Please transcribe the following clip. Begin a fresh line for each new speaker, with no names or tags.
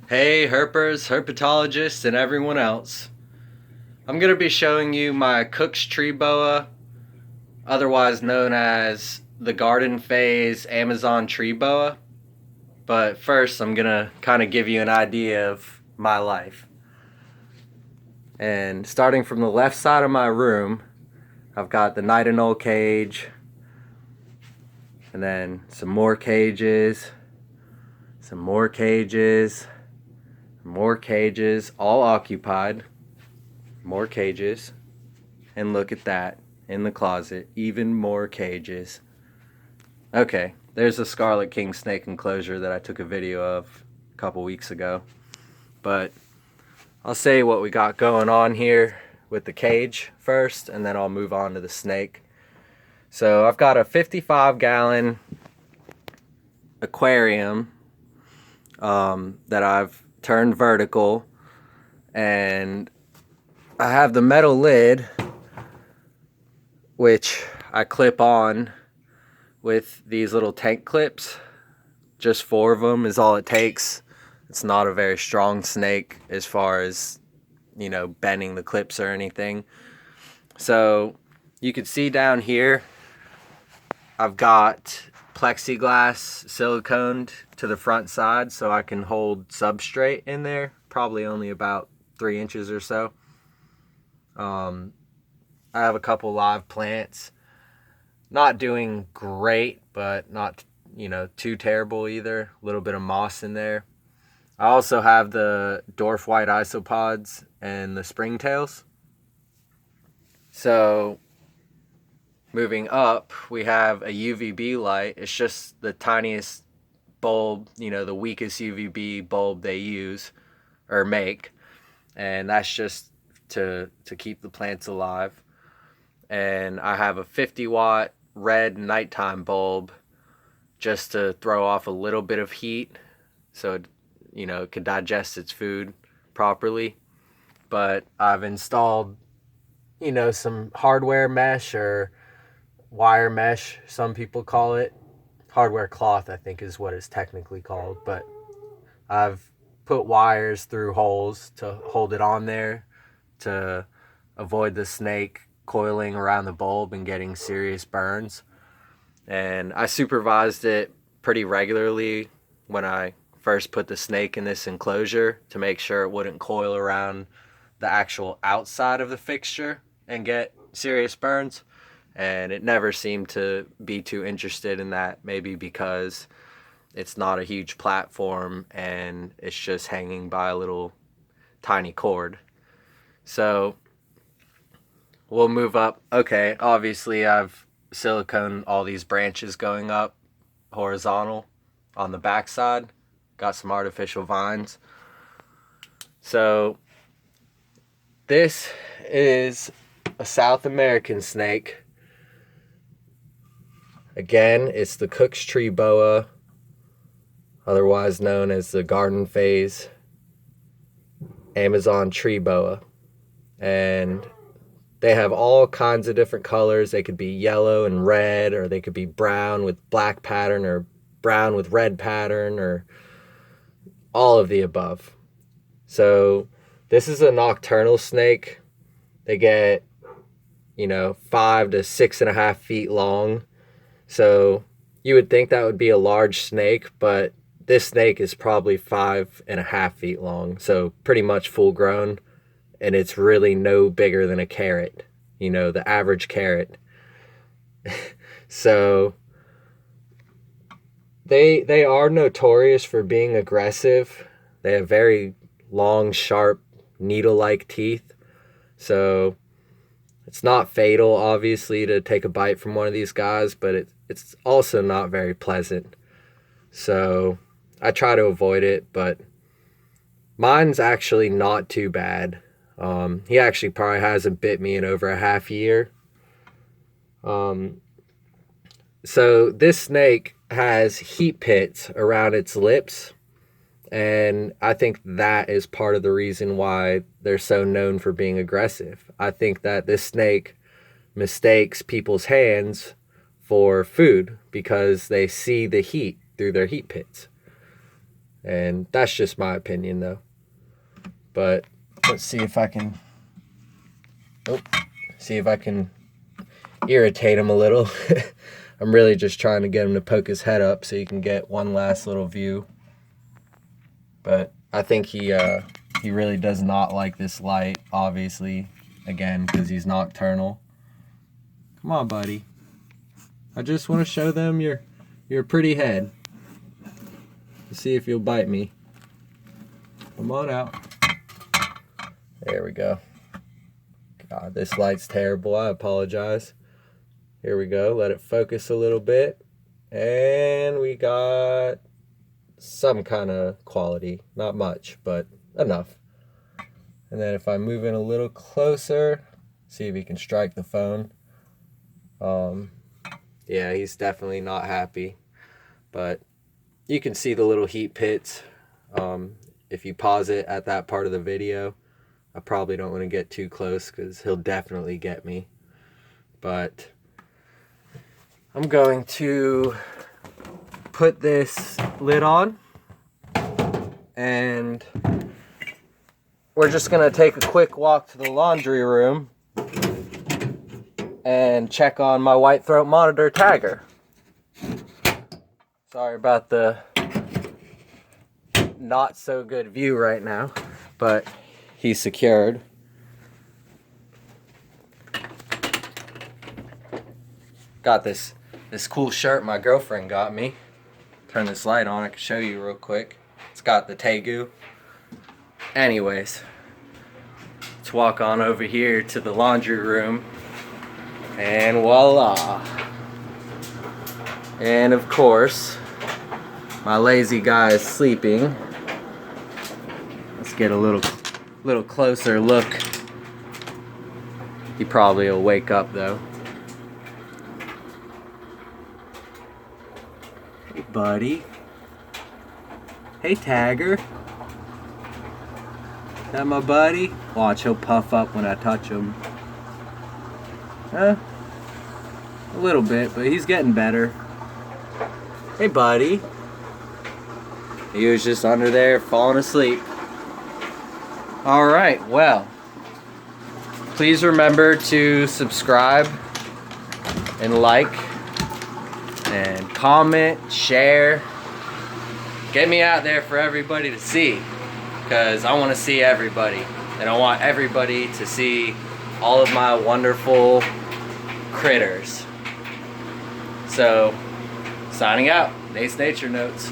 Hey, herpers, herpetologists, and everyone else. I'm going to be showing you my Cooks Tree Boa, otherwise known as the garden phase Amazon tree boa. But first, I'm going to kind of give you an idea of my life. And starting from the left side of my room, I've got the nightingale cage, and then some more cages, some more cages, more cages, all occupied. More cages. And look at that. In the closet, even more cages. Okay, there's a Scarlet King snake enclosure that I took a video of a couple weeks ago. But I'll say what we got going on here with the cage first, and then I'll move on to the snake. So I've got a 55-gallon aquarium that I've turned vertical, and I have the metal lid, which I clip on with these little tank clips. Just 4 of them is all it takes. It's not a very strong snake as far as, bending the clips or anything. So you can see down here, I've got plexiglass siliconed to the front side so I can hold substrate in there, probably only about 3 inches or so. I have a couple live plants. Not doing great, but not, too terrible either. A little bit of moss in there. I also have the dwarf white isopods and the springtails. So moving up, we have a UVB light. It's just the tiniest bulb, the weakest UVB bulb they use or make. And that's just to keep the plants alive. And I have a 50-watt red nighttime bulb just to throw off a little bit of heat so it could digest its food properly. But I've installed some hardware mesh or wire mesh, some people call it. Hardware cloth, I think, is what it's technically called. But I've put wires through holes to hold it on there to avoid the snake coiling around the bulb and getting serious burns. And I supervised it pretty regularly when I first put the snake in this enclosure to make sure it wouldn't coil around the actual outside of the fixture and get serious burns. And it never seemed to be too interested in that, maybe because it's not a huge platform and it's just hanging by a little tiny cord. So we'll move up. Okay, obviously I've silicone all these branches going up horizontal on the backside. Got some artificial vines. So this is a South American snake. Again, it's the Cooks Tree Boa, otherwise known as the garden phase Amazon tree boa. And they have all kinds of different colors. They could be yellow and red, or they could be brown with black pattern, or brown with red pattern, or all of the above. So this is a nocturnal snake. They get, 5 to 6.5 feet long. So you would think that would be a large snake, but this snake is probably 5.5 feet long. So pretty much full grown. And it's really no bigger than a carrot, the average carrot. So they are notorious for being aggressive. They have very long, sharp, needle-like teeth. So it's not fatal, obviously, to take a bite from one of these guys, but it's also not very pleasant. So I try to avoid it, but mine's actually not too bad. He actually probably hasn't bit me in over a half year. So this snake has heat pits around its lips, and I think that is part of the reason why they're so known for being aggressive. I think that this snake mistakes people's hands for food because they see the heat through their heat pits. And that's just my opinion though. But let's see if I can irritate him a little. I'm really just trying to get him to poke his head up so you can get one last little view. But I think he really does not like this light, obviously, again, because he's nocturnal. Come on, buddy. I just want to show them your pretty head. Let's see if you'll bite me. Come on out. There we go. God, this light's terrible. I apologize. Here we go. Let it focus a little bit. And we got some kind of quality. Not much, but enough. And then if I move in a little closer, see if he can strike the phone. Yeah, he's definitely not happy. But you can see the little heat pits. If you pause it at that part of the video, I probably don't want to get too close because he'll definitely get me. But I'm going to put this lid on, and we're just going to take a quick walk to the laundry room and check on my white throat monitor tagger. Sorry about the not so good view right now, but he's secured. Got this cool shirt my girlfriend got me. Turn this light on, I can show you real quick. It's got the Tegu. Anyways, let's walk on over here to the laundry room, and voila. And of course, my lazy guy is sleeping. Let's get a little closer look. He probably will wake up though. Hey buddy. Hey Tagger. That my buddy? Watch, he'll puff up when I touch him. A little bit, but he's getting better. Hey buddy. He was just under there falling asleep. Alright, well, please remember to subscribe and like and comment, share. Get me out there for everybody to see, because I want to see everybody, and I want everybody to see all of my wonderful critters. So, signing out. Nate's Nature Notes.